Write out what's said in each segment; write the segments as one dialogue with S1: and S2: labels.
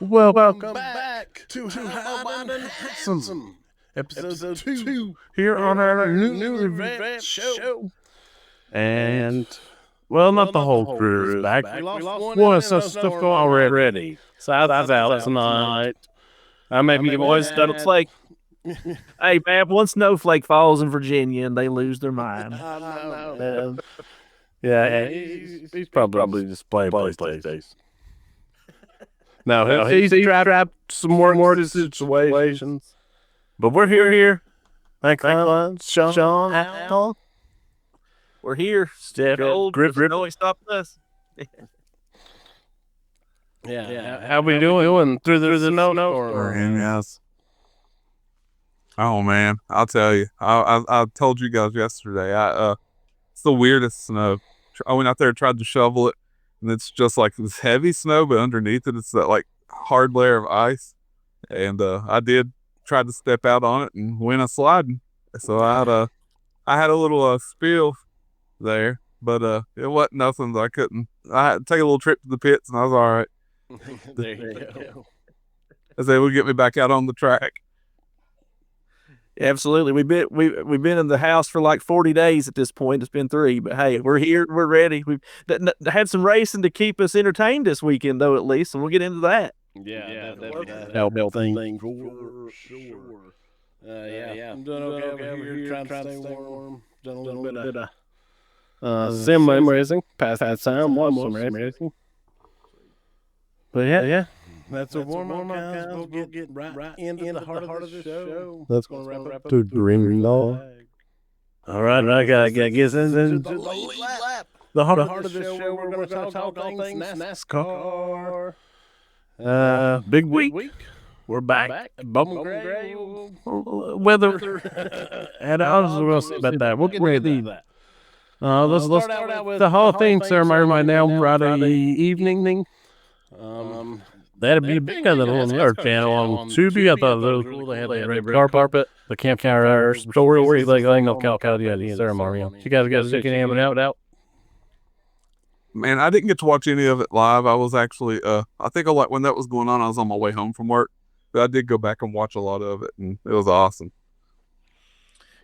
S1: Welcome back to High and Handsome, episode 2, here on our newly revamped show.
S2: And, not the whole crew is back.
S1: We lost
S2: One, some stuff going on already. South's out tonight. Maybe you boys don't like. Hey, man, one snowflake falls in Virginia and they lose their mind.
S1: I know.
S2: Yeah, he's probably just playing PlayStation. No, he's trapped some more situations. But we're here. Thanks, Shawn, Al. We're here. Steph, grip, no, stopping us.
S1: Yeah.
S2: How we doing through the snowstorm?
S3: Yes. Oh man, I'll tell you. I told you guys yesterday. It's the weirdest snow. I went out there and tried to shovel it, and it's just like this heavy snow, but underneath it, it's that like hard layer of ice. And I did try to step out on it and went a sliding. So I had a little spill there, but it wasn't nothing that I couldn't. I had to take a little trip to the pits, and I was all right.
S1: There you go.
S3: I said, "We'll get me back out on the track."
S2: Absolutely. We've been in the house for like 40 days at this point. It's been 3, but hey, we're here. We're ready. We've had some racing to keep us entertained this weekend, though, at least, and we'll get into that.
S1: Yeah, that
S2: help
S1: thing for sure. Yeah. I'm doing okay over here, trying to stay warm. Done a little bit of
S2: sim racing, past that time, one more racing. But yeah.
S1: That's a warm-up, guys. We'll get right into the heart of the show.
S2: Let's
S1: go wrap up
S2: to Dream Law. All right, I gotta get into
S1: the lead lap.
S2: The heart
S1: of the show. We're going to talk all things NASCAR.
S2: Big week. We're back.
S1: Bubble gray.
S2: Weather. And I was going to say about that. We'll get ready to that. Let's start out with the Hall of Fame ceremony right now, Friday evening. That'd be big on the little channel on Tubi. I thought it was cool. They had the red carpet, the campfire story where you like no the ceremony. You guys sticking hamming out.
S3: Man, I didn't get to watch any of it live. I was actually, I think when that was going on, I was on my way home from work. But I did go back and watch a lot of it, and it was awesome.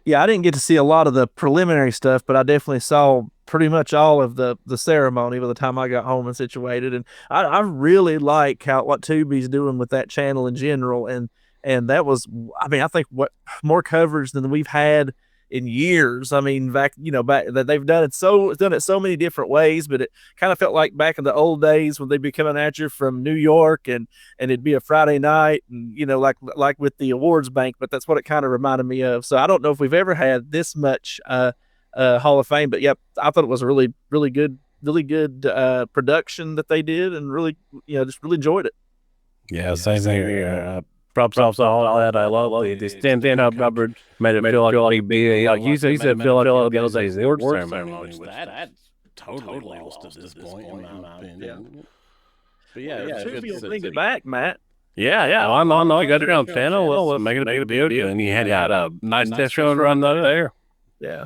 S2: Yeah, I didn't get to see a lot of the preliminary stuff, but I definitely saw pretty much all of the ceremony by the time I got home and situated. And I really like what Tubi's doing with that channel in general. And that was, I think what more coverage than we've had in years. Back that they've done it so many different ways, but it kind of felt like back in the old days when they'd be coming at you from New York and it'd be a Friday night and like with the awards bank, but that's what it kind of reminded me of. So I don't know if we've ever had this much Hall of Fame, but yep, I thought it was a really good production that they did, and really just really enjoyed it.
S4: Yeah, same thing here. Props to all that. I love it. This stand-up coverage made it feel like you said Philadelphia was a award ceremony.
S1: That's totally lost at this point, in my opinion. But yeah,
S2: Tubi will bring it back, Matt.
S4: Yeah. I know. You got it on channel. Well, make it a big deal. And you had a nice test show run there.
S2: Yeah.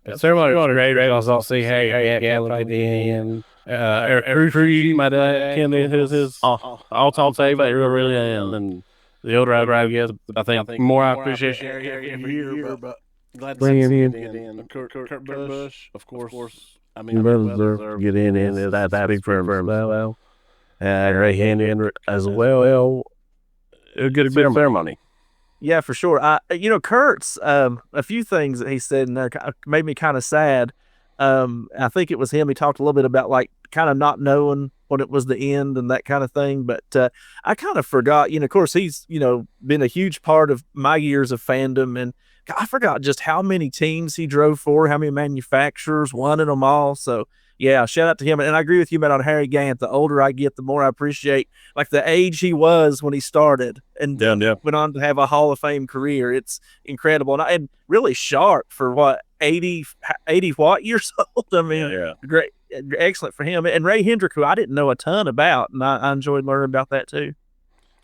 S4: The ceremony was great. I also see Harry Gallagher and every tree my dad came in his all-time favorite. Really, and the older I get, I think more I appreciate
S1: Harry every year, but glad
S4: bring
S1: to
S4: him
S1: see him in. Kurt Busch, of course.
S4: Brothers get in that big for himself. Ray Hendrick as well. It'll get a bit of ceremony.
S2: Yeah, for sure. Kurt's a few things that he said in there made me kind of sad. I think it was him. He talked a little bit about like kind of not knowing when it was the end and that kind of thing. But I kind of forgot, of course, he's, been a huge part of my years of fandom. And I forgot just how many teams he drove for, how many manufacturers, won in them all. So, yeah, shout out to him. And I agree with you, man, on Harry Gant. The older I get, the more I appreciate like the age he was when he started and went on to have a Hall of Fame career. It's incredible. And really sharp for what, 80 what years old? Great. Excellent for him. And Ray Hendrick, who I didn't know a ton about, and I enjoyed learning about that too.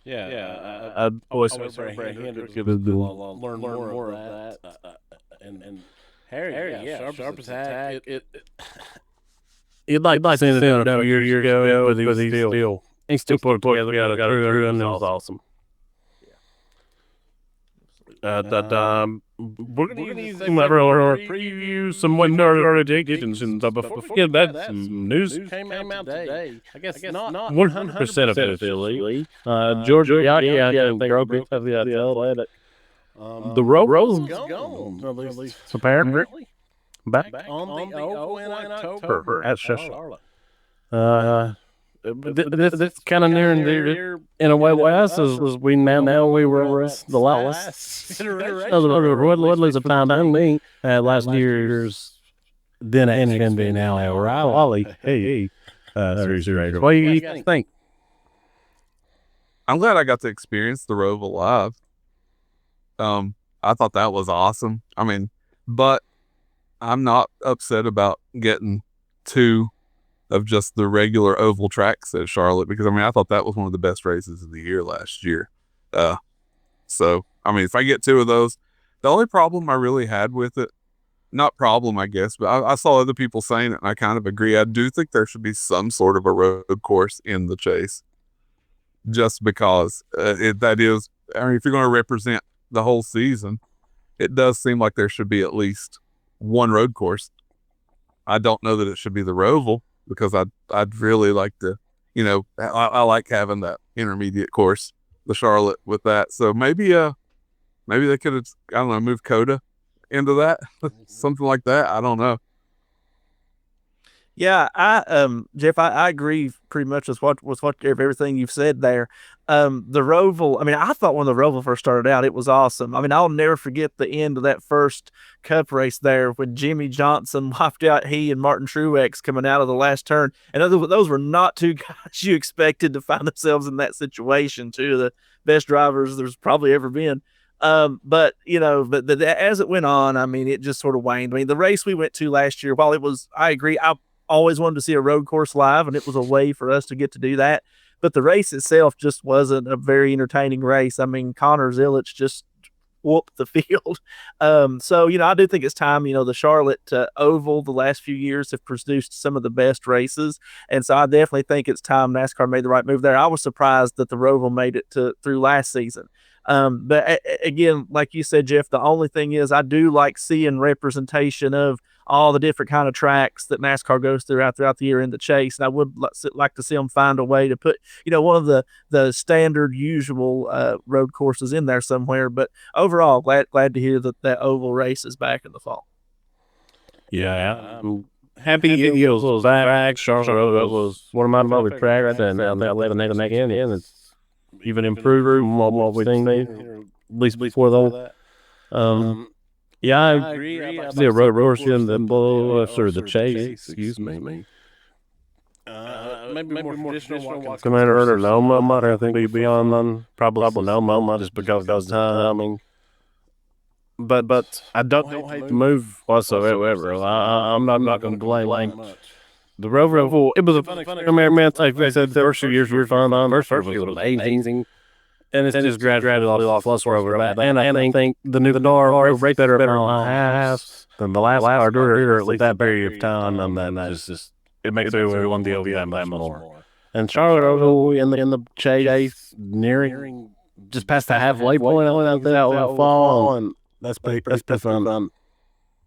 S4: I always
S1: Ray Hendrick could learn more of that. And Harry, sharp as tack.
S4: You'd like seeing it a year ago, but he was still He still put it together, got a crew, and it was awesome. We're going to use some preview, some window predictions, but before we get that, some news came out today. I guess not 100% officially. Georgia, yeah, they broke the Atlantic. The Roval's gone, at least apparently. Back on the Oval in October at Charlotte. This kind of near and dear in a way. Wes as we now we were at the last iteration of the Woodley's of time me last year's then at Xfinity now at Raleigh. Hey, series rater. What do you guys think?
S3: I'm glad I got to experience the Roval live. I thought that was awesome. I mean, but I'm not upset about getting two of just the regular oval tracks at Charlotte, because I mean, I thought that was one of the best races of the year last year. So I mean, if I get two of those, the only problem I really had with it, not problem, I guess, but I saw other people saying it, and I kind of agree. I do think there should be some sort of a road course in the chase, just because that is, I mean, if you're going to represent the whole season, it does seem like there should be at least one road course. I don't know that it should be the Roval, because I'd really like to, you know, I like having that intermediate course, the Charlotte, with that. So maybe they could have, I don't know, moved Coda into that, something like that. I don't know.
S2: Yeah, Jeff, I agree pretty much with everything you've said there. The Roval, I mean, I thought when the Roval first started out, it was awesome. I mean, I'll never forget the end of that first Cup race there when Jimmy Johnson wiped out he and Martin Truex coming out of the last turn. And those were not two guys you expected to find themselves in that situation. Two of the best drivers there's probably ever been. But you know, but as it went on, I mean, it just sort of waned. I mean, the race we went to last year, while it was, I agree, I always wanted to see a road course live, and it was a way for us to get to do that. But the race itself just wasn't a very entertaining race. I mean, Connor Zillich just whooped the field. So, you know, I do think it's time, you know, the Charlotte Oval the last few years have produced some of the best races. And so I definitely think it's time NASCAR made the right move there. I was surprised that the Roval made it through last season. But again, like you said, Jeff, the only thing is I do like seeing representation of all the different kind of tracks that NASCAR goes throughout the year in the chase. And I would like to see them find a way to put, you know, one of the standard usual road courses in there somewhere. But overall, glad to hear that oval race is back in the fall.
S4: Yeah, I'm happy it was back. Charlotte was one of my favorite tracks, and now they're letting it make in. It's even improved what we think they, at least before that. Yeah, I agree. The road course in the bus or the chase, excuse me. Maybe more traditional Commander or Noma, I think we'd be on probably Noma just because of timing. But I don't hate the move whatsoever. I'm not going to blame the Roval. It was a fun experiment. Like they said, the first few years we were fun on. First was amazing. And it's just gradually off plus over that. And I think the new door rates better on half than the last or at least that period of time. And then that's just it makes everyone deal with that more. And Charlotte Oval in the chase nearing just past the halfway point out that fall, and that's pretty fun.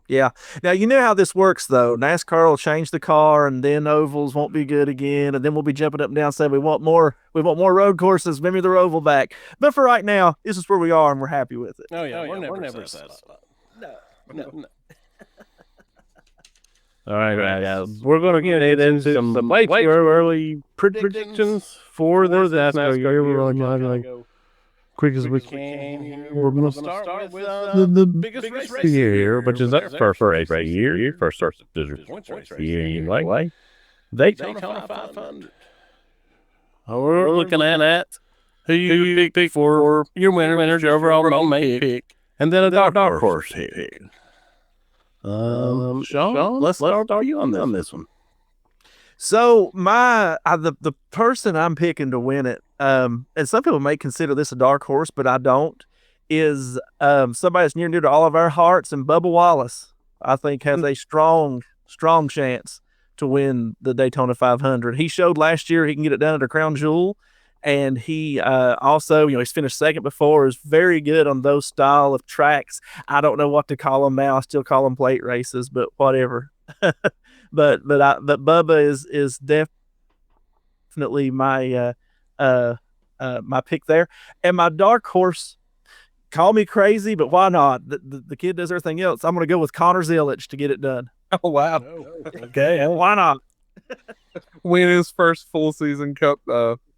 S2: Yeah. Now, you know how this works, though. NASCAR will change the car, and then ovals won't be good again, and then we'll be jumping up and down saying we want more road courses, maybe the Roval back. But for right now, this is where we are, and we're happy with it.
S1: Oh, yeah. We're never satisfied.
S2: No.
S4: All right, guys. We're going to get into some early predictions for this NASCAR year. We're going to go quick as we can. We're going to start with the biggest race of the year, which is our first race of the year. First race of the year, like Daytona 500. We're looking at who you pick for your winners, your overall main pick, and then a dark horse pick. Shawn, let's start you on this one.
S2: So the person I'm picking to win it, and some people may consider this a dark horse, but I don't, is somebody that's near and dear to all of our hearts, and Bubba Wallace, I think, has a strong chance to win the Daytona 500. He showed last year he can get it done at a Crown Jewel. And he also, he's finished second before, is very good on those style of tracks. I don't know what to call them now. I still call them plate races, but whatever. but Bubba is definitely my my pick there. And my dark horse, call me crazy, but why not? The kid does everything else. I'm going to go with Connor Zilic to get it done.
S3: Oh, wow.
S2: Okay, why not?
S3: Win his first full season Cup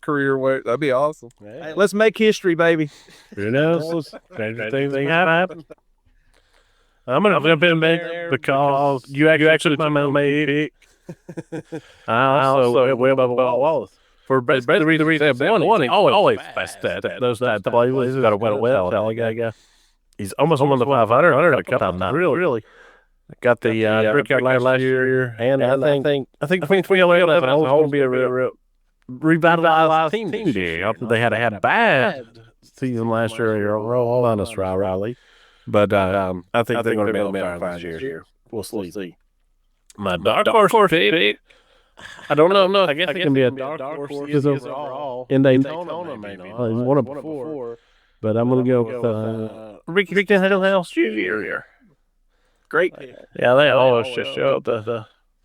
S3: career weight. That'd be awesome.
S2: Hey, let's make history, baby.
S4: Who knows? Things happen. I'm gonna jump in there because you actually my main pick. I also went Bubba Wallace for the reason they won. He's always best at those that play. He's got to win well. He's almost won the 500 a couple times now. Really. Got the Breakout last year, and I think 2011 I was going to be a real revitalized team. They had a bad season last year. All honest, Riley. But I think they're going to be able to find this year. We'll see. My dark horse pick. I don't know. I guess it can be a dark horse overall in Daytona. Maybe he's won it before. But I'm going to go with Ricky Hillhouse Jr.
S2: Great pick.
S4: Yeah, they always just show up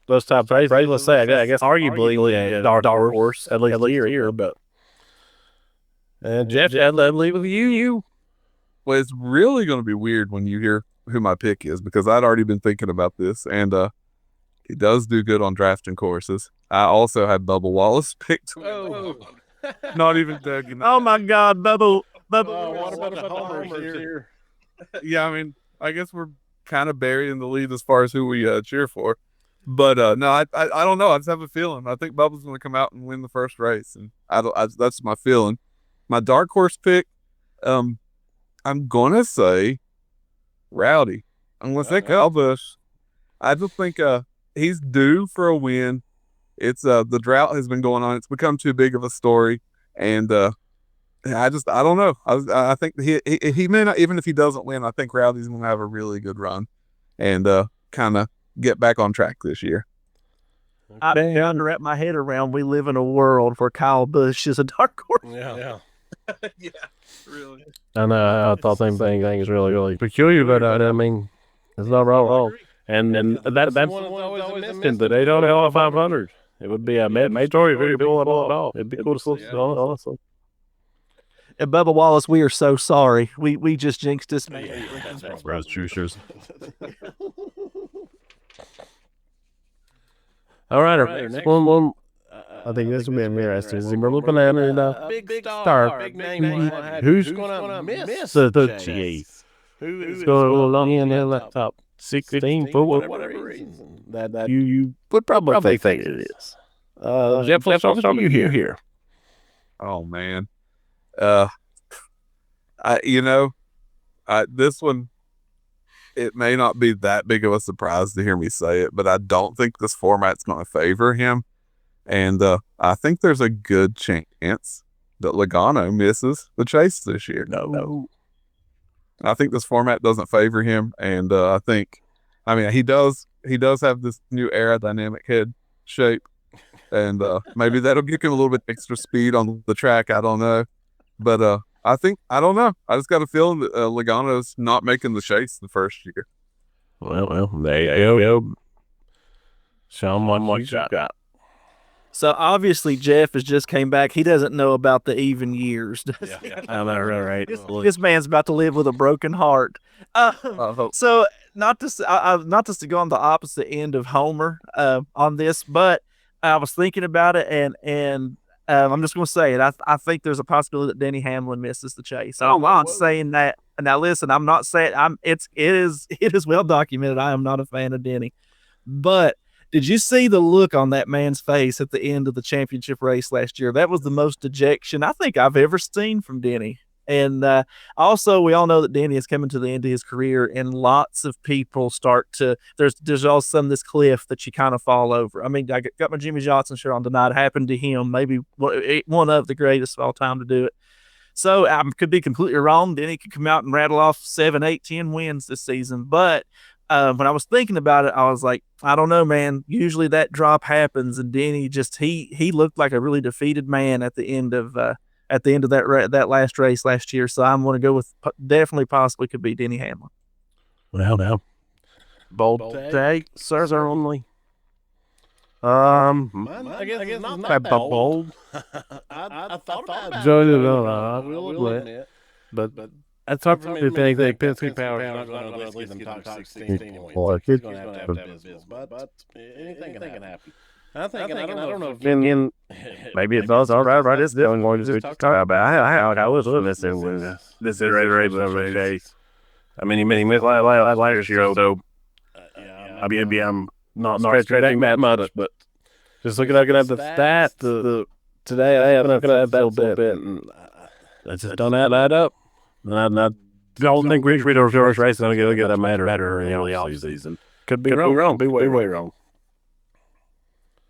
S4: those type of races. Let's say, I guess arguably a dark horse at least here. But Jeff, I'd leave with you.
S3: Well, it's really going to be weird when you hear who my pick is, because I'd already been thinking about this, and he does do good on drafting courses. I also had Bubba Wallace picked. Oh. Not even digging.
S2: Oh my God, Bubba!
S1: What about the homers here?
S3: Yeah, I mean, I guess we're kind of burying the lead as far as who we cheer for, but no, I don't know. I just have a feeling. I think Bubba's going to come out and win the first race, and that's my feeling. My dark horse pick, I'm gonna say Rowdy. I'm gonna say Kyle Busch. I just think he's due for a win. It's the drought has been going on. It's become too big of a story, and I don't know. I think he may not, even if he doesn't win, I think Rowdy's gonna have a really good run, and kind of get back on track this year.
S2: I'm trying to wrap my head around. We live in a world where Kyle Busch is a dark horse.
S1: Yeah.
S3: Yeah, really.
S4: I know. I thought the same thing is really peculiar, but I mean, it's not wrong. And that's one always missing. The Daytona 500. It would be a major if it all. It'd be cool to see also.
S2: And Bubba Wallace, we are so sorry. We just jinxed this man.
S4: Bros, choosers. All right. Next one. I think this will be interesting. Zimmerman Banana and a
S1: big star, big name.
S4: Who's going to miss the chase? Who's going to along in the top 16 for whatever reason that you would probably think it is. Jeff, let's talk to you here.
S3: Oh man, this one, it may not be that big of a surprise to hear me say it, but I don't think this format's going to favor him. And I think there's a good chance that Logano misses the chase this year.
S4: No.
S3: I think this format doesn't favor him, and he does have this new aerodynamic head shape, and maybe that'll give him a little bit extra speed on the track. I don't know, but I don't know. I just got a feeling that Logano's not making the chase the first year.
S4: Well, there you go. Shawn, what you got?
S2: So obviously Jeff has just came back. He doesn't know about the even years.
S4: I'm not right.
S2: This man's about to live with a broken heart. So not to go on the opposite end of Homer on this, but I was thinking about it, and I'm just going to say it. I think there's a possibility that Denny Hamlin misses the chase. I'm not saying that. Now listen, I'm not saying it is well documented. I am not a fan of Denny, but did you see the look on that man's face at the end of the championship race last year? That was the most dejection I think I've ever seen from Denny. And also, we all know that Denny is coming to the end of his career, and lots of people start to there's all of a sudden this cliff that you kind of fall over. I mean, I got my Jimmy Johnson shirt on tonight. It happened to him, maybe one of the greatest of all time to do it. So I could be completely wrong. Denny could come out and rattle off 7, 8, 10 wins this season, but when I was thinking about it, I was like, I don't know, man. Usually that drop happens, and Denny just he looked like a really defeated man at the end of that last race last year. So I'm going to go with definitely possibly could be Denny Hamlin.
S4: Well, now, bold take, sirs are only.
S1: I guess it's not that bold. I thought about it.
S4: I will admit. But it's hard for me to think that Penske Power is not going to let them talk 16 points. Well, he's going to have to have his but anything can happen. I don't know if maybe it does. All right, it's going to talk about I was listening when this is every day. I mean, he missed last year, so I'm not straight that much, but just looking at the stats today, I'm not going to have that little bit, and I just don't add up. And I don't think Rich Ridder's first race is going to get that better in the early offseason. Could be wrong. Be way wrong.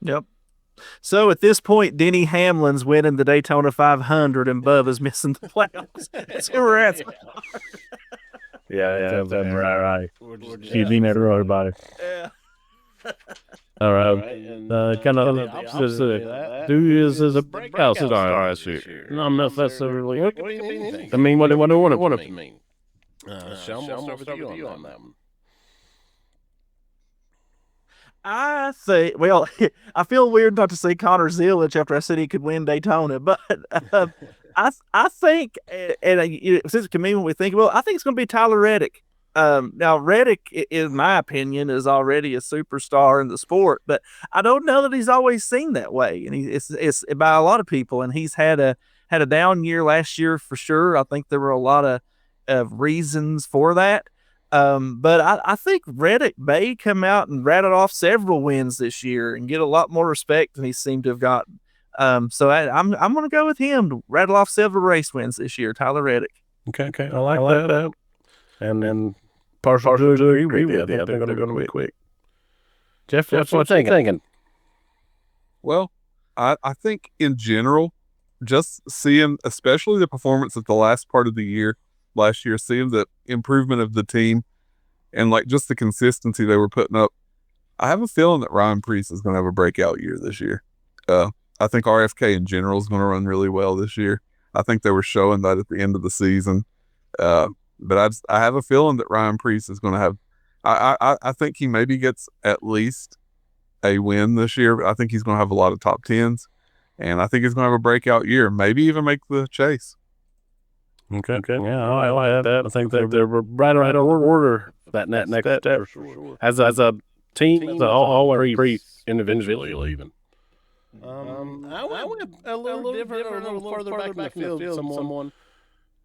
S2: Yep. So at this point, Denny Hamlin's winning the Daytona 500 and Bubba's missing the playoffs. That's where we're at.
S4: Yeah, that's right. She's been there to everybody.
S2: Yeah.
S4: All right. Kind of the opposite. Dude is a breakout star last year. No, I'm not necessarily.
S1: What do you mean?
S4: I mean, what do you want it to mean?
S1: Shawn, we'll start with you on that one.
S2: I say, well, I feel weird not to say Connor Zilisch after I said he could win Daytona, but I think, and since it's convenient we think, well, I think it's going to be Tyler Reddick. Now Reddick, in my opinion, is already a superstar in the sport, but I don't know that he's always seen that way, and it's by a lot of people, and he's had a down year last year for sure. I think there were a lot of reasons for that. But I think Reddick may come out and rattle off several wins this year and get a lot more respect than he seemed to have gotten. So I'm going to go with him to rattle off several race wins this year, Tyler Reddick.
S4: Okay. I like that. And then partial to agree with you. I think they're going to be quick. Jeff, what you thinking?
S3: Well, I think in general, just seeing, especially the performance at the last part of the year, last year, seeing the improvement of the team and like just the consistency they were putting up, I have a feeling that Ryan Preece is going to have a breakout year this year. I think RFK in general is going to run really well this year. I think they were showing that at the end of the season. But I have a feeling that Ryan Preece is going to have, I think he maybe gets at least a win this year, but I think he's going to have a lot of top tens, and I think he's going to have a breakout year, maybe even make the chase.
S4: Okay. Yeah, I like that. I think they're right around order that next step for sure. As a team, as all Preece individually even.
S1: I went a little different, a little further back in the field. Someone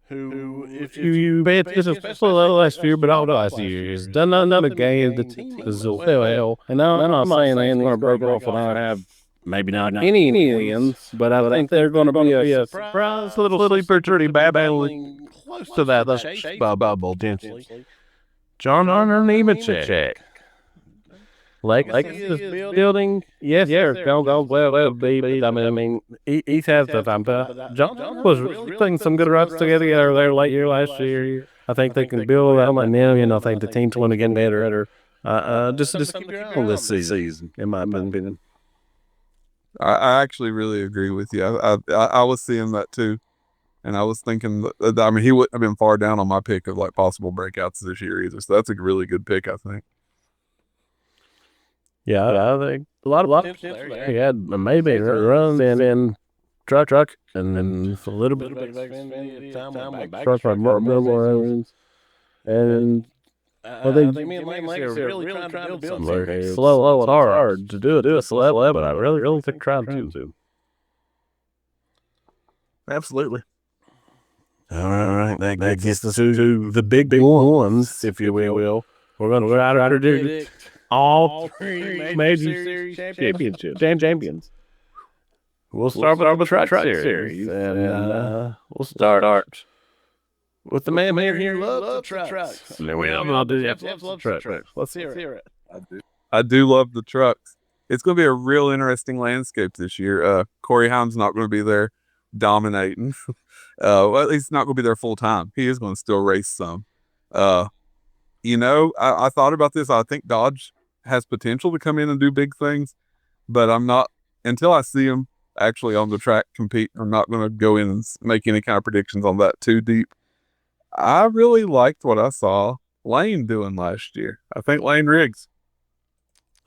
S1: who, if you
S4: pay attention, especially last year, but all last year, has done another game. The team is well. And I'm not saying they're going to break off and I have maybe not any wins, but I think they're going to be a surprise little sleeper, pretty battling close to that bubble potentially. John Arnold Nemechek. Legacy is building. Yes, go well, baby. I mean, he's had the time. But John was really putting some good runs together there late year last year. I think they can build on that now, and I think the team's going to get better. Just keep your eye on this season, in my opinion.
S3: I actually really agree with you. I was seeing that too, and I was thinking that, I mean, he wouldn't have been far down on my pick of like possible breakouts this year either. So that's a really good pick, I think.
S4: Yeah, I think a lot of potential there. He had maybe runs in truck, and then a little bit of Xfinity time truck from runs, and I think me and Legacy are really trying to build something. Slow and hard to do a celeb, but I really think trying to.
S2: Absolutely.
S4: All right, that gets us to the big ones, if you will. We're going to go out to predict all three major series champions. We'll start with the truck series, and we'll start with the man here who loves the trucks. No, we don't do that. Loves the trucks. Let's hear it.
S3: I do love the trucks. It's going to be a real interesting landscape this year. Corey Haim's not going to be there dominating. Well, at least not going to be there full time. He is going to still race some. I thought about this. I think Dodge has potential to come in and do big things, but I'm not, until I see them actually on the track compete, I'm not going to go in and make any kind of predictions on that too deep. I really liked what I saw Lane doing last year. I think Lane Riggs.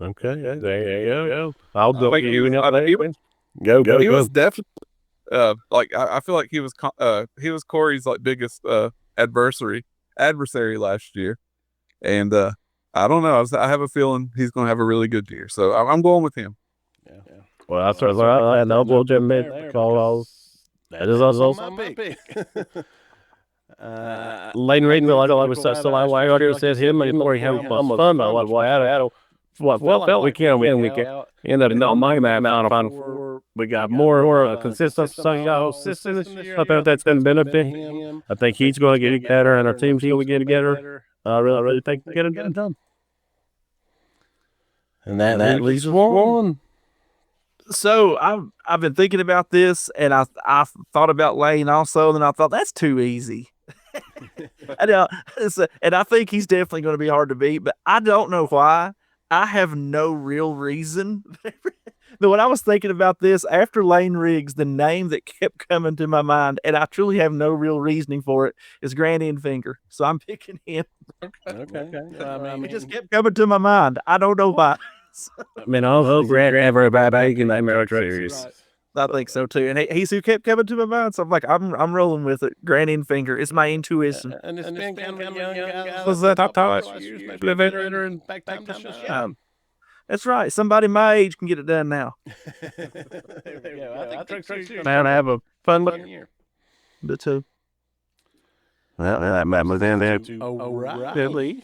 S4: Okay, yeah, there you go. I'll go
S3: Like,
S4: you and
S3: Go. He was definitely I feel like he was Corey's like biggest adversary last year, and I don't know. I have a feeling he's going to have a really good year, so I'm going with him.
S4: Yeah. Well, I certainly I know we'll jump in because that is also my pick. Lane Reedville, I was so I already said him and Corey having fun. But what felt we can end up not my amount of fun. We got more consistent consistency this year. I think that's going to benefit him. I think he's going to get better, and our team's going to get together. I really think we get it done. And that leaves us one.
S2: So I've been thinking about this, and I thought about Lane also, and I thought that's too easy. And I think he's definitely going to be hard to beat, but I don't know why. I have no real reason. But when I was thinking about this, after Lane Riggs, the name that kept coming to my mind, and I truly have no real reasoning for it, is Grant Enfinger. So I'm picking him.
S4: Okay.
S2: It just kept coming to my mind. I don't know why.
S4: I mean, I'll hope Grant everybody in the American Series.
S2: Right. I think so too, and he's who kept coming to my mind. So I'm like, I'm rolling with it. Grant Enfinger is my intuition.
S4: And it's been kind of young guys. Was that top last year? Maybe a veteran and back time to shine.
S2: That's right. Somebody my age can get it done now.
S4: I think Truck Series man, have a fun year.
S2: But too.
S4: Well, that might move in there to
S1: O'Reilly.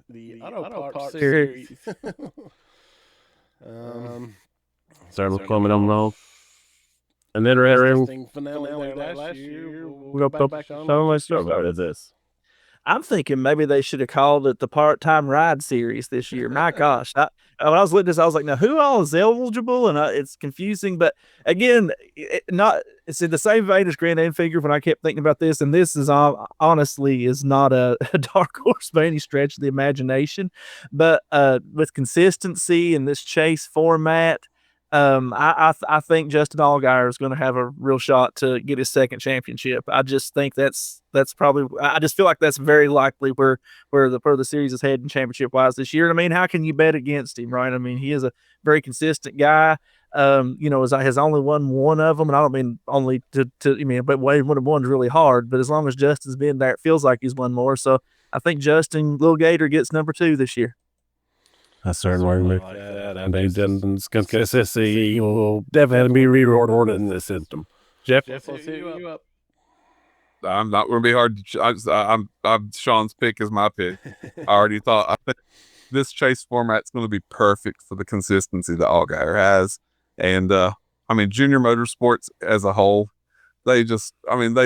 S1: The Auto Parts Series.
S4: Certainly coming on though. And then
S1: Interesting finale last year.
S4: We'll go back to Shawn. Let's start with this.
S2: I'm thinking maybe they should have called it the Part-Time Ride Series this year. My gosh. When I was looking at this, I was like, now who all is eligible? And it's confusing. But again, it's in the same vein as Grant Enfinger when I kept thinking about this. And this is honestly is not a dark horse by any stretch of the imagination. But with consistency in this chase format, I think Justin Allgaier is going to have a real shot to get his second championship. I just think that's probably. I just feel like that's very likely where the series is heading championship wise this year. I mean, how can you bet against him, right? I mean, he is a very consistent guy. Has only won one of them, and I don't mean only but Wade would have won really hard. But as long as Justin's been there, it feels like he's won more. So I think Justin Lil Gator gets number 2 this year.
S4: I certainly like that. And Justin's consistency will definitely be rewarded in this system. Jeff,
S1: let's see you up.
S3: I'm not going to be hard to. I'm Shawn's pick is my pick. I already thought. I think this chase format's going to be perfect for the consistency that Allgaier has, and Junior Motorsports as a whole, they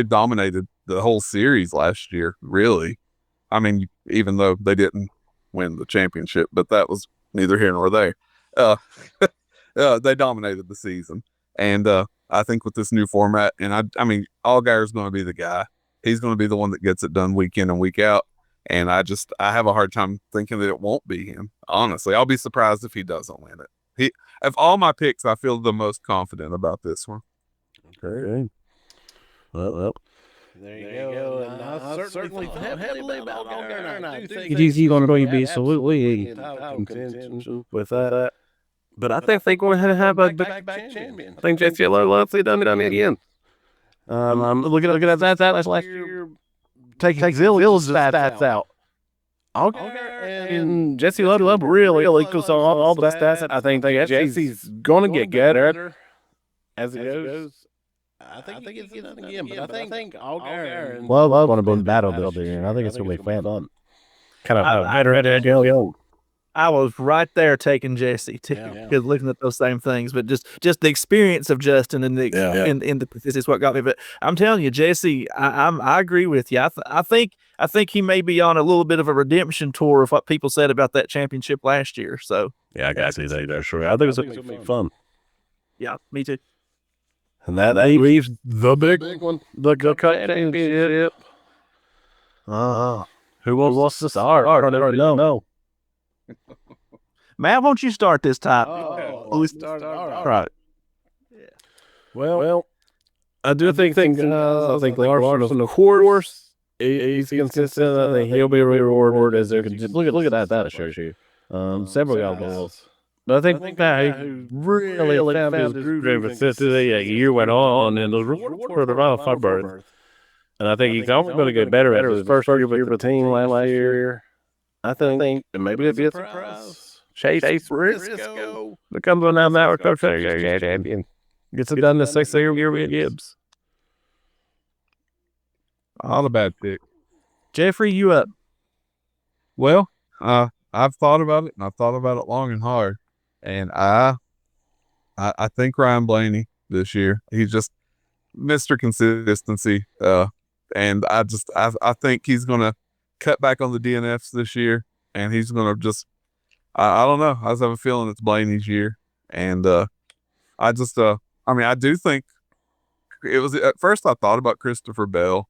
S3: dominated the whole series last year. Really, even though they didn't win the championship, but that was neither here nor there. They dominated the season, and I think with this new format, and Allgaier's going to be the guy. He's going to be the one that gets it done week in and week out, and I have a hard time thinking that it won't be him. Honestly, I'll be surprised if he doesn't win it. Of all my picks, I feel the most confident about this one.
S4: Okay. Well.
S1: There you go. And I certainly thought heavily about Allgaier, and I do think
S4: he's going to be absolutely in contention with that. But I think they're going to have a back-to-back champion. I think Jesse Lovely done it again. I'm looking at that last year. Take Zill's stats out. Allgaier and Jesse Lovely really close on all the stats. I think Jesse's going to get better as it goes.
S1: I think it's done again, but I think Allgaier and
S4: Love going to be battle building, and I think it's going to be fun. Kind of better.
S2: I was right there taking Jesse too, because looking at those same things, but just the experience of Justin and this is what got me. But I'm telling you, Jesse, I agree with you. I think he may be on a little bit of a redemption tour of what people said about that championship last year. So
S4: yeah, I got to say that. Sure, I think it's going to be fun.
S2: Yeah, me too.
S4: And that leaves the big one, the championship. Who wants to start? I don't know.
S2: Matt, won't you start this time?
S1: We started. All right.
S4: Yeah. Well, I do think Larson's on the course. He's consistent. I think he'll be rewarded as they're just look at that show you. Several guys. But I think that he really found his groove consistency as the year went on, and the reward for the final five berth. And I think he's only going to get better at his first year with the team last year. I think maybe it'd be a surprise. Chase Briscoe becomes an out coach and gets it done the 6th year with Gibbs.
S3: Not a bad pick.
S2: Jeffrey, you up?
S3: Well, I've thought about it, and I've thought about it long and hard. And I think Ryan Blaney this year. He's just Mr. Consistency. And I think he's gonna cut back on the DNFs this year, and he's gonna just I don't know. I just have a feeling it's Blaney's year. And I do think it was at first I thought about Christopher Bell,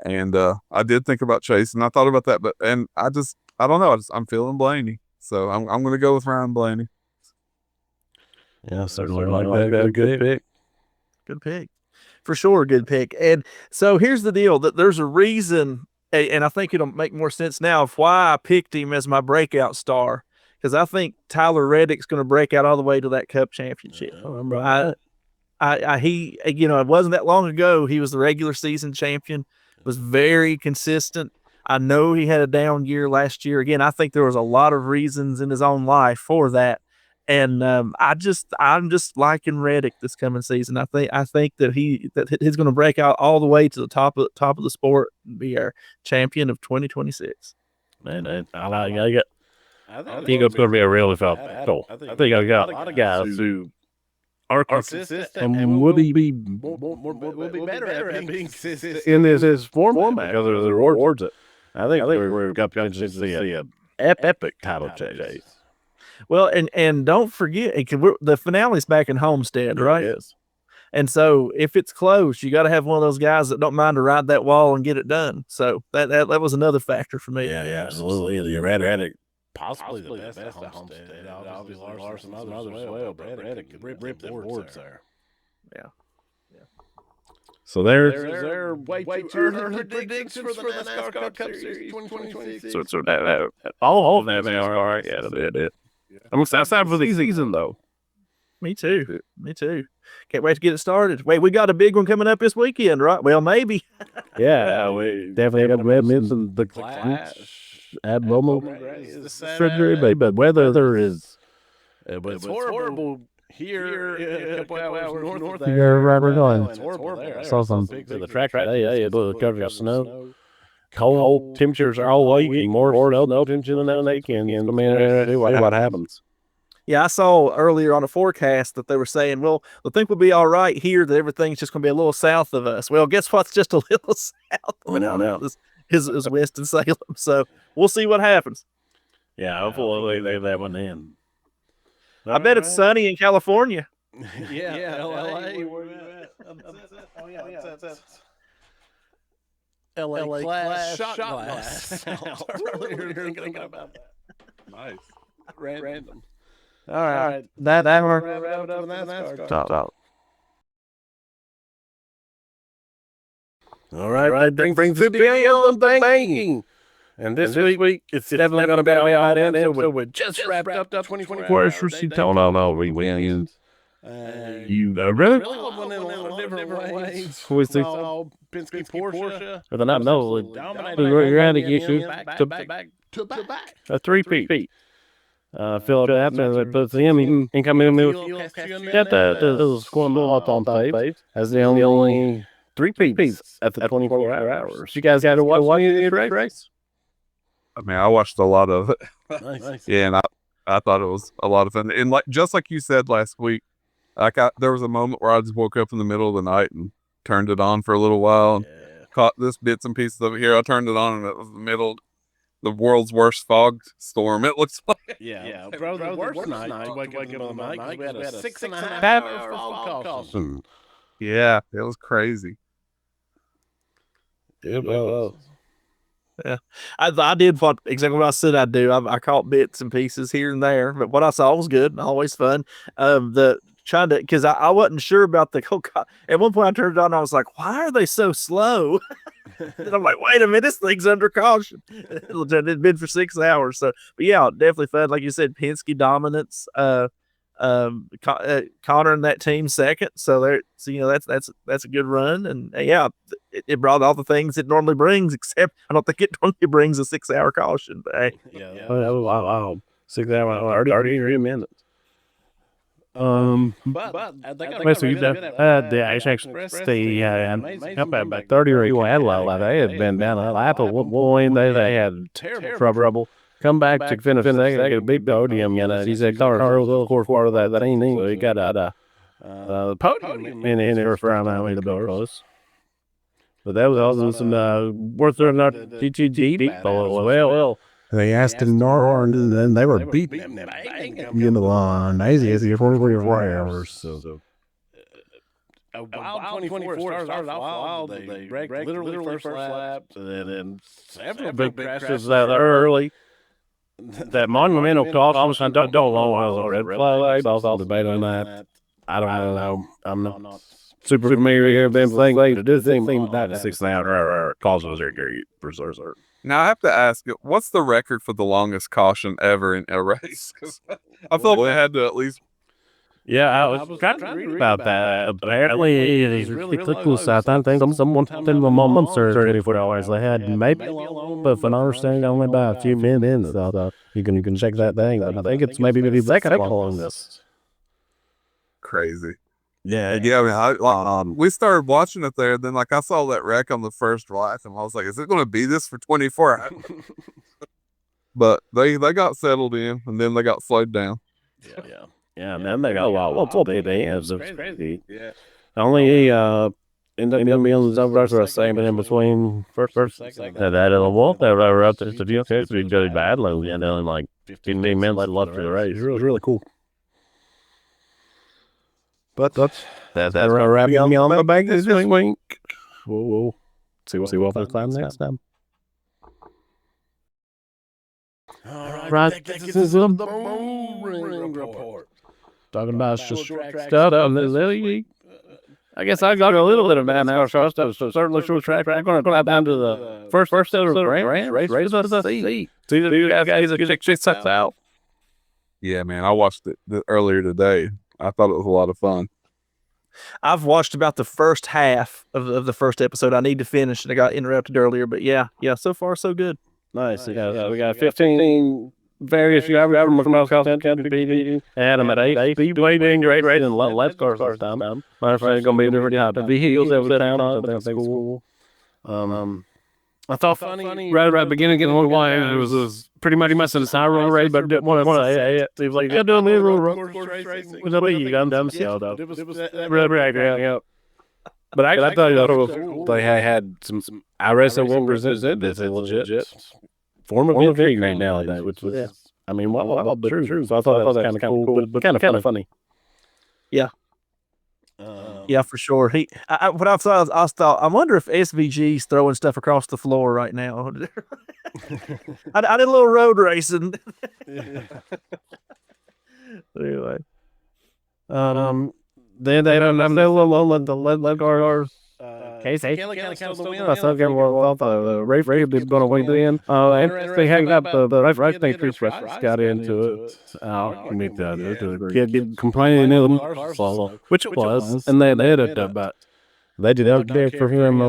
S3: and I did think about Chase, and I thought about that, but I don't know. I'm feeling Blaney, so I'm going to go with Ryan Blaney.
S4: Yeah, certainly like that. Good pick.
S2: Good pick. For sure, good pick. And so here's the deal: that there's a reason, and I think it'll make more sense now of why I picked him as my breakout star, because I think Tyler Reddick's going to break out all the way to that Cup championship. He, it wasn't that long ago. He was the regular season champion. Was very consistent. I know he had a down year last year. Again, I think there was a lot of reasons in his own life for that. And I'm just liking Reddick this coming season. I think that he's going to break out all the way to the top of the sport and be our champion of 2026.
S4: Man, I like it. I think it's going to be a really fun battle. I think I got a lot of guys who are consistent and will be better at being consistent in this format because of the rewards. I think we've got to see an epic title chase.
S2: Well, and don't forget, the finale's back in Homestead, right?
S4: Yes.
S2: And so if it's close, you got to have one of those guys that don't mind to ride that wall and get it done. So that was another factor for me.
S4: Yeah, absolutely. You're Reddick. Possibly the best at Homestead. Obviously, Larson, others as well. But Reddick could rip the boards there.
S2: Yeah.
S4: So there's way too early predictions for the NASCAR Cup Series 2026. So that all of them are all right. Yeah, it. I'm excited for the season, though.
S2: Me too. Can't wait to get it started. Wait, we got a big one coming up this weekend, right? Well, maybe.
S4: Yeah, we definitely got to mention the Clash at Roval. But weather there is. But it's horrible here a couple hours north of there.
S2: Right, we're going.
S4: It's horrible there. I saw some the track today. It was covered with snow. Cold temperatures are all week. More no temperature than they can. I mean, what happens?
S2: Yeah, I saw earlier on a forecast that they were saying, well, I think we'll be all right here, that everything's just going to be a little south of us. Well, guess what's just a little south?
S4: No.
S2: Is Winston-Salem. So we'll see what happens.
S4: Yeah, hopefully they that one in.
S2: I bet it's sunny in California.
S1: Yeah, LA. Where you at? LA Clash shot glass. Earlier thinking about that.
S3: Nice.
S1: Random.
S2: All right.
S1: That wrap it up for the NASCAR.
S4: Top. All right. Brings it beyond thinking. And this week, it's definitely going to be all right. So we just wrapped up 2024. Where's Daytona? No, we win. You really?
S1: Went in a lot of different ways.
S4: We
S1: saw Penske Porsche.
S4: But not you're going to get you to back. A 3-peat. Philip Abner puts him incoming with that scoring a lot on tape as the only 3-peats at the 24 hours. You guys got to watch the race?
S3: I mean, I watched a lot of it.
S1: Nice.
S3: Yeah, and I thought it was a lot of fun. And just like you said last week, there was a moment where I just woke up in the middle of the night and turned it on for a little while and caught this bits and pieces of it here. I turned it on and it was the world's worst fog storm. It looks like.
S1: Yeah, bro. The worst night to wake up in the middle of the night because we had a 6.5 hour fog caution.
S3: Yeah, it was crazy.
S4: Yeah, well.
S2: I did exactly what I said I'd do. I caught bits and pieces here and there, but what I saw was good, always fun. Because I wasn't sure about the whole. At one point, I turned it on, and I was like, "Why are they so slow?" And I'm like, "Wait a minute, this thing's under caution." It had been for 6 hours, so but yeah, definitely fun. Like you said, Penske dominance. Connor and that team second, so that's a good run, and it brought all the things it normally brings, except I don't think it normally brings a 6 hour caution. But hey,
S4: wow. 6 hours, 30 minutes.
S1: But I think I
S4: So you had the Ice Express, the up at about 30 or you had a lot. They had been down a lap at one point. They had terrible trouble. Come back to finish second, get a big podium. He said, "Car was of course part of that ain't he?" So he got a podium in there for the Burrows. But that was also some worth their not GTG battle as well.
S5: They asked in Norhorn, and then they were beating him in the line. Easy for 24 hours. So.
S1: A wild 24 started off wild. They wrecked literally first lap, and then several big crashes
S4: that early. That monumental caution, I don't know red flag. I saw debate on that. I don't know. I'm not super familiar here. Them things to do things that 6 hour causes are great for sure.
S3: Now I have to ask you, what's the record for the longest caution ever in a race? Because I feel like they had to at least.
S4: Yeah, I was trying to read about that. Apparently, it's really close. I think someone told them a month or 24 hours. They had maybe but for an understanding, only about a few minutes. So you can check that thing. I think it's maybe second on this.
S3: Crazy.
S5: Yeah.
S3: I mean, we started watching it there. Then, I saw that wreck on the first lap, and I was like, "Is it going to be this for 24 hours?" But they got settled in, and then they got slowed down.
S4: Yeah, and then they got they have crazy. Yeah. Only ended up being the same in between first second. That little wolf that were up there to do really bad, and then like 15 minutes left for the race. It was really cool.
S5: But that's
S4: wrapping on the bank this week. We'll see what the time next time.
S1: All right, this is the Bullring report.
S4: Talking about stuff on the league. I guess I got a little bit of that now. So certainly short track. I'm going to go down to the first ever race of the sea. See the guys that check that out.
S3: Yeah, man, I watched it earlier today. I thought it was a lot of fun.
S2: I've watched about the first half of the first episode. I need to finish, and I got interrupted earlier. But yeah, so far so good.
S4: Nice. We got 15 various content and I'm at 8 speedway being great and less cars first time. My friend's gonna be pretty hot. The heels over town. That's cool. I thought funny right at the beginning, getting one line, it was pretty much messing the siren race, but didn't want to. It was like, yeah, doing a little road course racing. Was a league. I'm down the field though. It was really, yeah. But I thought cool. They had some. I wrestle one resisted. It's a legit form of victory right now. Which was, I mean, what the truth. So I thought that was kind of cool, but kind of funny.
S2: Yeah. Yeah, for sure. What I thought, I wonder if SVG's throwing stuff across the floor right now. I did a little road racing. Anyway,
S4: then they don't have the lead cars. Casey, I thought the race is going to win in. And they hang up the race thing. Chris got into it. The kid complaining in the which it was, and they had it about. They did everything for him.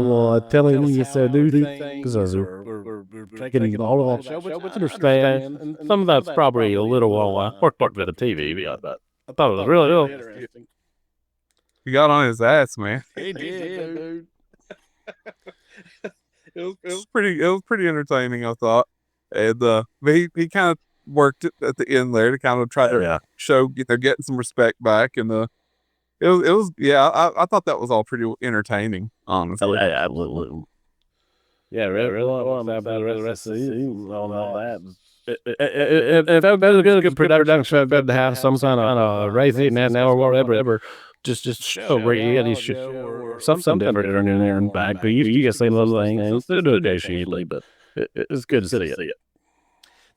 S4: Telling him you said do things. We're getting all of show, but understand. And some of that's probably a little more part of the TV, but I thought it was really interesting.
S3: He got on his ass, man.
S1: He did, dude.
S3: It was pretty entertaining, I thought. And he kind of worked it at the end there to kind of try to show, getting some respect back, and it was I thought that was all pretty entertaining, honestly.
S4: Yeah, absolutely. Yeah, really about the rest of the season, all that. If that was a good production, better to have some kind of racing now or whatever. Just show reality show or something different in there and back. But you can say little things. They do it occasionally, but it's good to see it.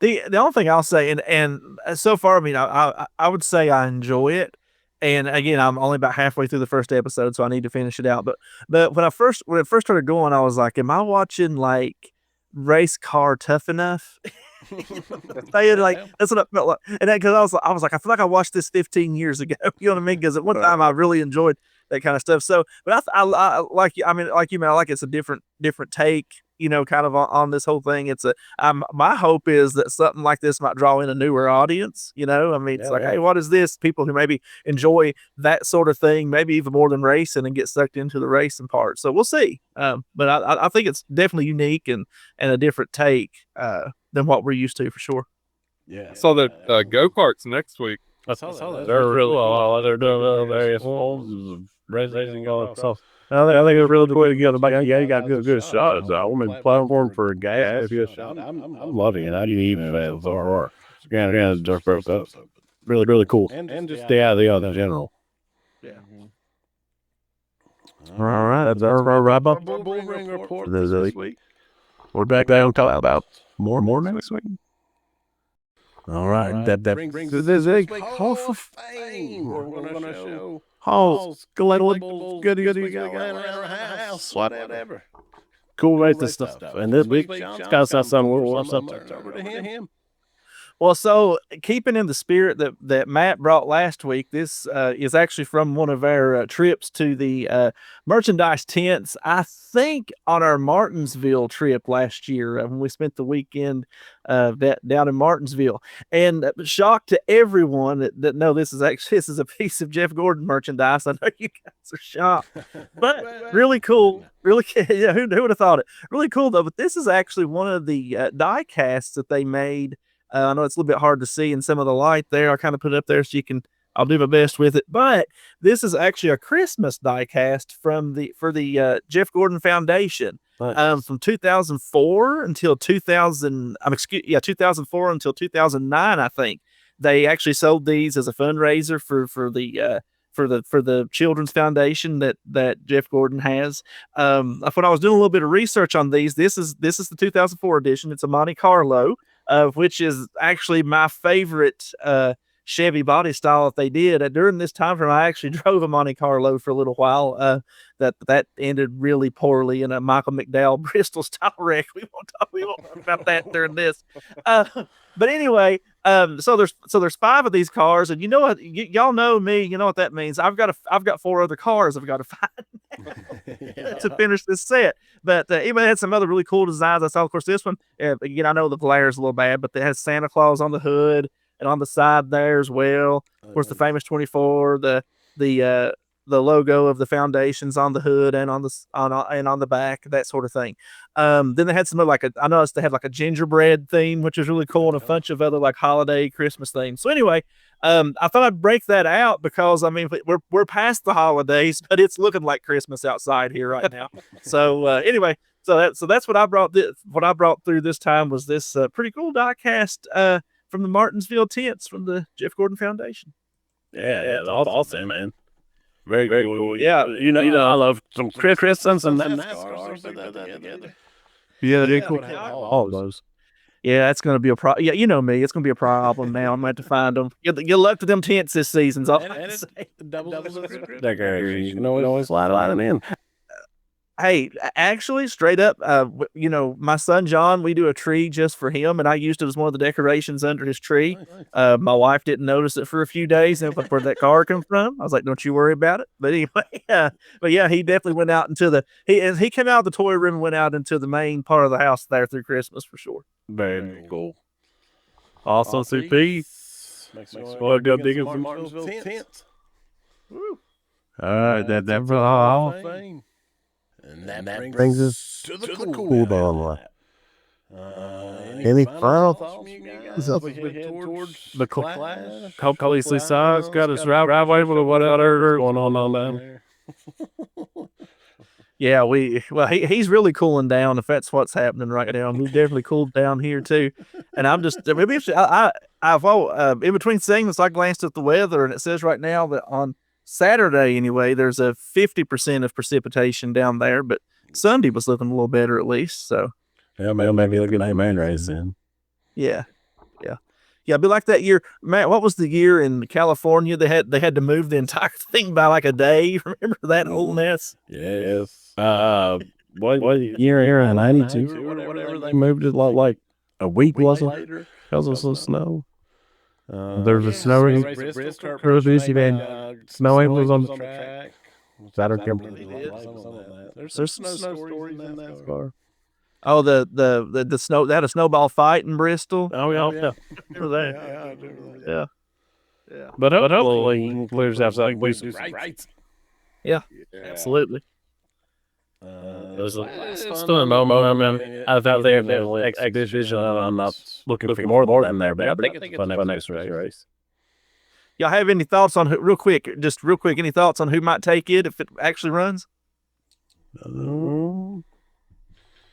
S2: The only thing I'll say, and so far, I mean, I would say I enjoy it. And again, I'm only about halfway through the first episode, so I need to finish it out. But when it first started going, I was like, am I watching like race car Tough Enough? That's what I felt like. And because I was like, I feel like I watched this 15 years ago. You know what I mean? Because at one time I really enjoyed that kind of stuff. So, but I like you. I mean, like you, man, I like it's a different take. You know, kind of on this whole thing. It's my hope is that something like this might draw in a newer audience. You know, I mean, it's hey, what is this? People who maybe enjoy that sort of thing, maybe even more than racing, and get sucked into the racing part. So we'll see. But I think it's definitely unique and a different take than what we're used to for sure.
S3: Yeah. I saw that go-karts next week.
S4: I saw that. They're really cool. They're doing various forms of racing going. So I think it's really cool to get them. Yeah, you got good shots. I mean, platform for gas. Good shot. I'm loving it. I didn't even have RR. Kind of just broke up. Really cool. And just the other general.
S2: Yeah.
S4: All right, that's our wrap up.
S1: Bullring report
S4: this week. We're back down to talk about more next week. All right, that brings the Hall of Fame. We're going to show Hall's collectibles, goodies we got laying around the house, whatever. Cool racing stuff. And this week, Shawn's got something we'll turn over to him.
S2: Well, so keeping in the spirit that Matt brought last week, this is actually from one of our trips to the merchandise tents. I think on our Martinsville trip last year when we spent the weekend down in Martinsville, and shock to everyone that no, this is a piece of Jeff Gordon merchandise. I know you guys are shocked, but really cool. Really, yeah, who would have thought it? Really cool though. But this is actually one of the die casts that they made. I know it's a little bit hard to see in some of the light there. I kind of put it up there so I'll do my best with it. But this is actually a Christmas die cast for the Jeff Gordon Foundation. Nice. From 2004 until 2004 until 2009, I think. They actually sold these as a fundraiser for the Children's Foundation that Jeff Gordon has. When I was doing a little bit of research on these, this is the 2004 edition. It's a Monte Carlo. Which is actually my favorite Chevy body style that they did. During this time frame, I actually drove a Monte Carlo for a little while. That ended really poorly in a Michael McDowell Bristol style wreck. We won't talk about that during this. But anyway, so there's 5 of these cars, and you know what? Y'all know me. You know what that means. I've got 4 other cars I've got to find to finish this set. But even had some other really cool designs. I saw, of course, this one. Again, I know the glare is a little bad, but it has Santa Claus on the hood and on the side there as well. Of course, the famous 24, the logo of the foundations on the hood and on the back, that sort of thing. Then they had some I noticed they had like a gingerbread theme, which is really cool, and a bunch of other like holiday Christmas themes. So anyway, I thought I'd break that out because I mean we're past the holidays, but it's looking like Christmas outside here right now. So anyway, so that's what I brought. What I brought through this time was this pretty cool die cast from the Martinsville tents from the Jeff Gordon Foundation.
S4: Yeah, that's awesome, man. Very cool. Yeah, you know, I love some Christmas and NASCAR. Yeah, they're cool. All of those.
S2: Yeah, that's going to be a problem. Yeah, you know me. It's going to be a problem now. I'm going to have to find them. You're luck to them tents this season. All I say.
S4: You can always slide them in.
S2: Hey, actually, straight up, my son John, we do a tree just for him, and I used it as one of the decorations under his tree. My wife didn't notice it for a few days, and where that car come from, I was like, "Don't you worry about it." But anyway, he definitely went out into he came out of the toy room and went out into the main part of the house there through Christmas for sure.
S4: Very cool. Also, CP. Well, go digging some Martinsville tents. All right, that's all.
S1: And that brings us to the cool down line.
S5: Any final thoughts
S1: towards the clash?
S4: Hopefully, Si's got his right way with whatever going on down there.
S2: Yeah, he's really cooling down if that's what's happening right now. We've definitely cooled down here too. And I'm just maybe I've in between segments I glanced at the weather and it says right now that on Saturday anyway there's a 50% of precipitation down there, but Sunday was looking a little better at least. So
S4: Yeah, maybe look at main race then.
S2: Yeah. It'd be like that year, Matt. What was the year in California? They had to move the entire thing by like a day. Remember that whole mess?
S4: Yes. What year in 92 or whatever they moved it like a week wasn't it? Because of some snow. There's a snow race. Snow Angels on the track. I don't remember.
S1: There's some snow stories in NASCAR.
S2: Oh, the snow. They had a snowball fight in Bristol.
S4: Oh yeah.
S2: Remember that? Yeah.
S4: But hopefully he clears out something.
S2: Yeah. Absolutely.
S4: It was still a moment. I mean, I thought they had exhibition. I'm not looking for more than there, but I think it's a fun next race.
S2: Y'all have any thoughts on who? Real quick, any thoughts on who might take it if it actually runs?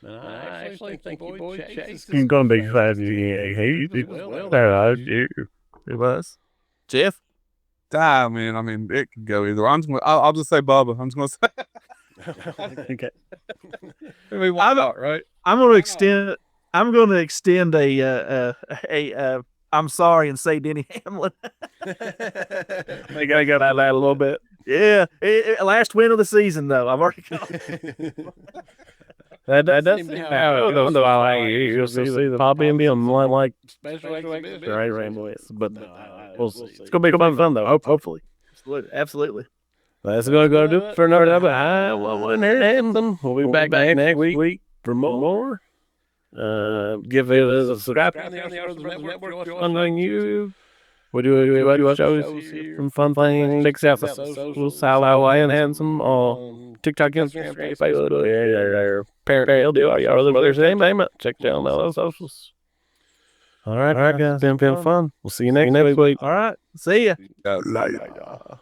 S1: I actually think your boy Chase
S4: He's gonna be fast.
S2: It was Jeff.
S3: Man, I mean, it could go either. I'll just say Bubba. I'm just gonna say.
S4: Okay.
S3: I mean, why not, right?
S2: I'm gonna extend a I'm sorry and say Denny Hamlin.
S4: They gotta go that a little bit.
S2: Yeah, last win of the season though. I've already got
S4: That does seem how you'll see the Poppy and be on like
S1: special exhibition.
S4: right Rainbow, but we'll see. It's gonna be fun though. Hopefully.
S2: Absolutely.
S4: That's gonna do it for another episode. I wasn't here to Hamilton. We'll be back next week for more. Give it a subscribe on you. We do shows here from Fun Thing, Nick's We'll Sal Away and Handsome on TikTok, Instagram, Facebook, Parent do all your other brothers' name. Check down all those socials. All right, guys. Been fun. We'll see you next week.
S2: All right. See ya.
S3: Later.